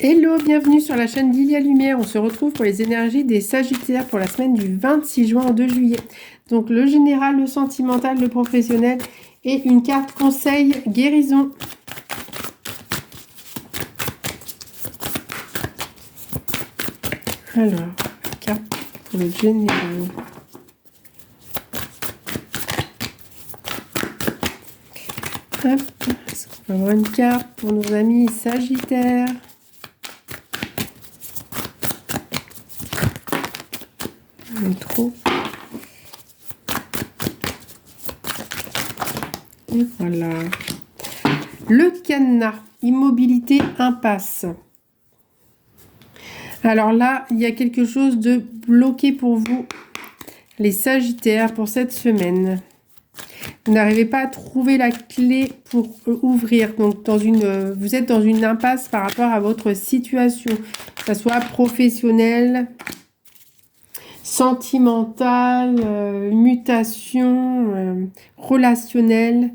Hello, bienvenue sur la chaîne Lilia Lumière. On se retrouve pour les énergies des Sagittaires pour la semaine du 26 juin au 2 juillet. Donc le général, le sentimental, le professionnel et une carte conseil guérison. Alors, carte pour le général. Hop, est-ce qu'on va avoir une carte pour nos amis Sagittaires? Trop. Et voilà. Le cadenas, immobilité, impasse. Alors là, il y a quelque chose de bloqué pour vous, les Sagittaires, pour cette semaine. Vous n'arrivez pas à trouver la clé pour ouvrir. Donc, vous êtes dans une impasse par rapport à votre situation, que ce soit professionnelle, sentimentale, mutation, relationnelle,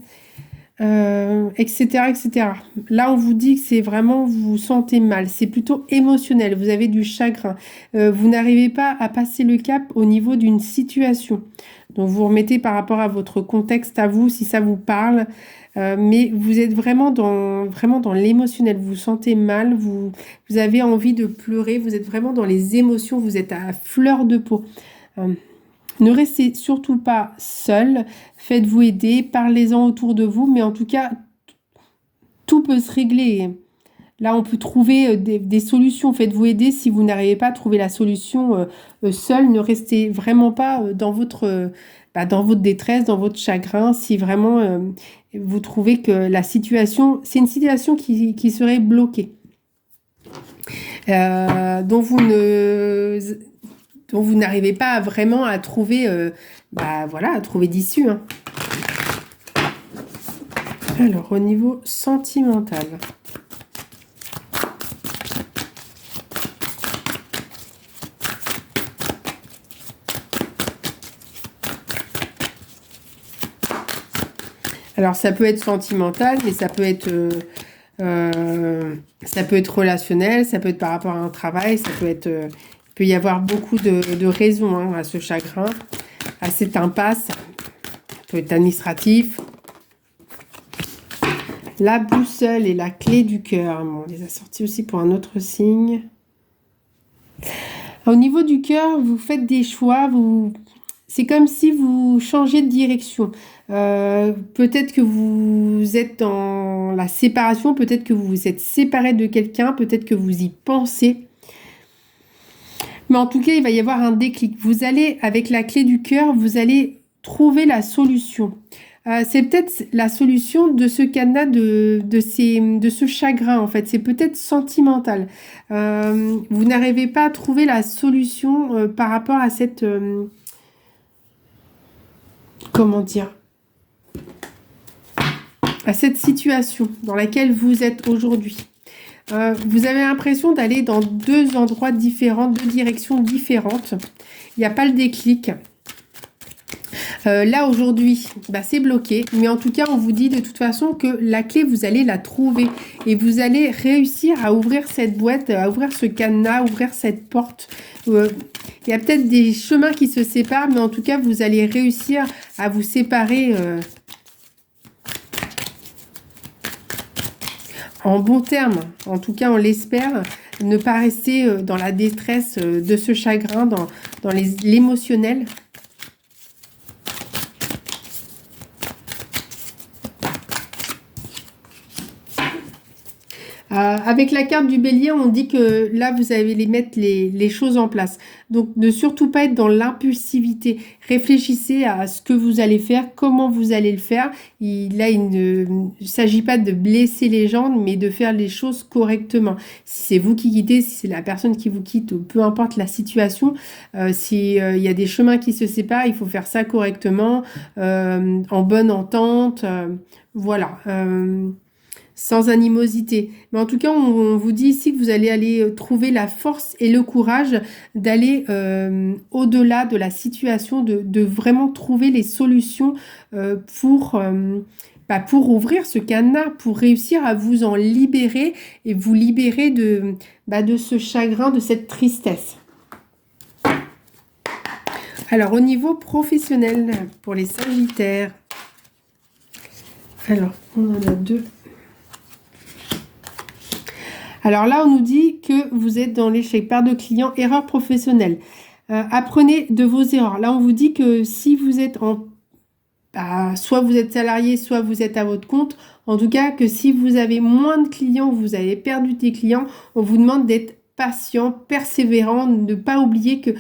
etc., etc. Là, on vous dit que c'est vraiment, vous vous sentez mal. C'est plutôt émotionnel. Vous avez du chagrin. Vous n'arrivez pas à passer le cap au niveau d'une situation. Donc, vous remettez par rapport à votre contexte à vous, si ça vous parle. Mais vous êtes vraiment dans l'émotionnel. Vous vous sentez mal. Vous avez envie de pleurer. Vous êtes vraiment dans les émotions. Vous êtes à fleur de peau. Ne restez surtout pas seul, faites-vous aider, parlez-en autour de vous, mais en tout cas, tout peut se régler. Là, on peut trouver des solutions, faites-vous aider. Si vous n'arrivez pas à trouver la solution seul, ne restez vraiment pas dans votre détresse, dans votre chagrin. Si vraiment vous trouvez que la situation, c'est une situation qui serait bloquée. Dont vous n'arrivez pas vraiment à trouver, à trouver d'issue. Hein. Alors, au niveau sentimental. Alors, ça peut être sentimental, mais ça peut être relationnel, ça peut être par rapport à un travail, ça peut être... il peut y avoir beaucoup de raisons à ce chagrin, à cette impasse. Ça peut être administratif. La boussole et la clé du cœur. Bon, on les a sortis aussi pour un autre signe. Au niveau du cœur, vous faites des choix. C'est comme si vous changez de direction. Peut-être que vous êtes dans la séparation. Peut-être que vous vous êtes séparé de quelqu'un. Peut-être que vous y pensez. Mais en tout cas, il va y avoir un déclic. Vous allez, avec la clé du cœur, vous allez trouver la solution. C'est peut-être la solution de ce cadenas, de ce chagrin, en fait. C'est peut-être sentimental. Vous n'arrivez pas à trouver la solution par rapport à cette... comment dire? À cette situation dans laquelle vous êtes aujourd'hui. Vous avez l'impression d'aller dans deux endroits différents, deux directions différentes. Il n'y a pas le déclic. Là, aujourd'hui, c'est bloqué. Mais en tout cas, on vous dit de toute façon que la clé, vous allez la trouver. Et vous allez réussir à ouvrir cette boîte, à ouvrir ce cadenas, à ouvrir cette porte. Il y a peut-être des chemins qui se séparent, mais en tout cas, vous allez réussir à vous séparer en bon terme. En tout cas, on l'espère. Ne pas rester dans la détresse de ce chagrin, dans l'émotionnel. Avec la carte du bélier, on dit que là, vous allez mettre les choses en place. Donc, ne surtout pas être dans l'impulsivité. Réfléchissez à ce que vous allez faire, comment vous allez le faire. Là, il ne s'agit pas de blesser les gens, mais de faire les choses correctement. Si c'est vous qui quittez, si c'est la personne qui vous quitte, ou peu importe la situation, s'il y a des chemins qui se séparent, il faut faire ça correctement, en bonne entente. Voilà. Sans animosité. Mais en tout cas, on vous dit ici que vous allez aller trouver la force et le courage d'aller au-delà de la situation, de vraiment trouver les solutions pour ouvrir ce cadenas, pour réussir à vous en libérer et vous libérer de ce chagrin, de cette tristesse. Alors, au niveau professionnel, pour les Sagittaires, alors, on en a deux. Alors là, on nous dit que vous êtes dans l'échec, perte de clients, erreur professionnelle. Apprenez de vos erreurs. Là, on vous dit que si vous êtes soit vous êtes salarié, soit vous êtes à votre compte, en tout cas que si vous avez moins de clients, vous avez perdu des clients, on vous demande d'être patient, persévérant, de ne pas oublier que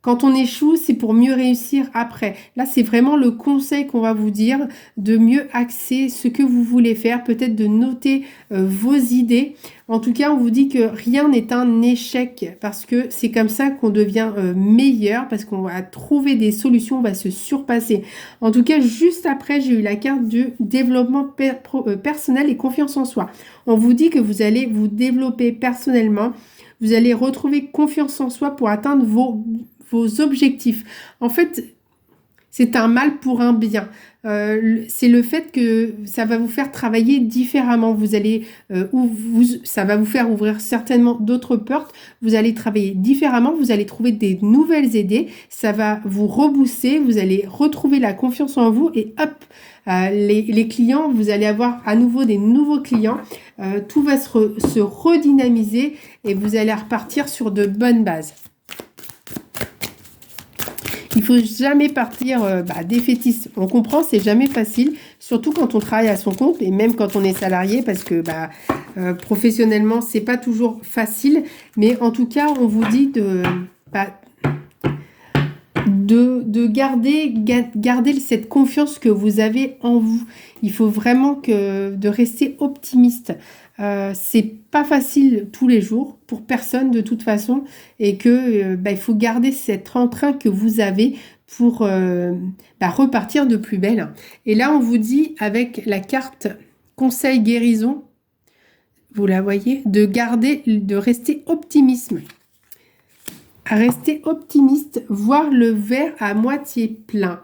quand on échoue, c'est pour mieux réussir après. Là, c'est vraiment le conseil qu'on va vous dire, de mieux axer ce que vous voulez faire, peut-être de noter vos idées. En tout cas, on vous dit que rien n'est un échec parce que c'est comme ça qu'on devient meilleur, parce qu'on va trouver des solutions, on va se surpasser. En tout cas, juste après, j'ai eu la carte du développement personnel et confiance en soi. On vous dit que vous allez vous développer personnellement, vous allez retrouver confiance en soi pour atteindre vos objectifs. En fait, c'est un mal pour un bien. C'est le fait que ça va vous faire travailler différemment. Vous allez, ça va vous faire ouvrir certainement d'autres portes. Vous allez travailler différemment. Vous allez trouver des nouvelles idées. Ça va vous rebooster. Vous allez retrouver la confiance en vous et hop, les clients, vous allez avoir à nouveau des nouveaux clients. Tout va se redynamiser et vous allez repartir sur de bonnes bases. Il faut jamais partir défaitiste. On comprend, c'est jamais facile, surtout quand on travaille à son compte et même quand on est salarié, parce que professionnellement, c'est pas toujours facile. Mais en tout cas, on vous dit de garder cette confiance que vous avez en vous. Il faut vraiment de rester optimiste. C'est pas facile tous les jours pour personne de toute façon et que il faut garder cet entrain que vous avez pour repartir de plus belle. Et là, on vous dit avec la carte conseil guérison, vous la voyez, de rester optimisme. Rester optimiste, voir le verre à moitié plein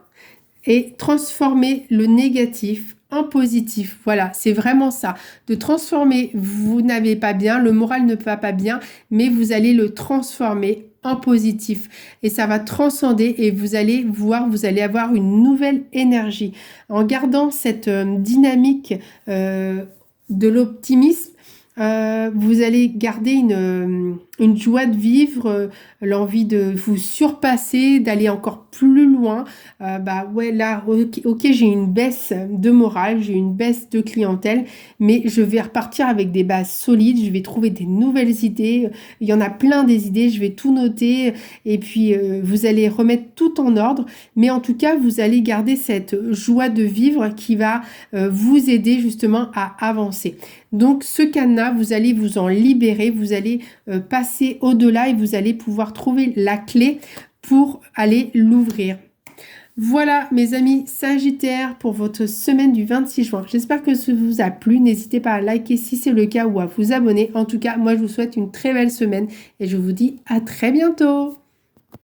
et transformer le négatif en positif. Voilà, c'est vraiment ça. De transformer, vous n'avez pas bien, le moral ne va pas bien, mais vous allez le transformer en positif. Et ça va transcender et vous allez avoir une nouvelle énergie. En gardant cette dynamique de l'optimisme, vous allez garder une joie de vivre, l'envie de vous surpasser, d'aller encore plus loin. Là, ok, j'ai une baisse de morale, j'ai une baisse de clientèle, mais je vais repartir avec des bases solides, je vais trouver des nouvelles idées. Il y en a plein des idées, je vais tout noter et puis vous allez remettre tout en ordre. Mais en tout cas, vous allez garder cette joie de vivre qui va vous aider justement à avancer. Donc ce cadenas, vous allez vous en libérer, vous allez passer au-delà et vous allez pouvoir trouver la clé pour aller l'ouvrir. Voilà mes amis Sagittaires pour votre semaine du 26 juin. J'espère que ça vous a plu. N'hésitez pas à liker si c'est le cas ou à vous abonner. En tout cas, moi je vous souhaite une très belle semaine et je vous dis à très bientôt.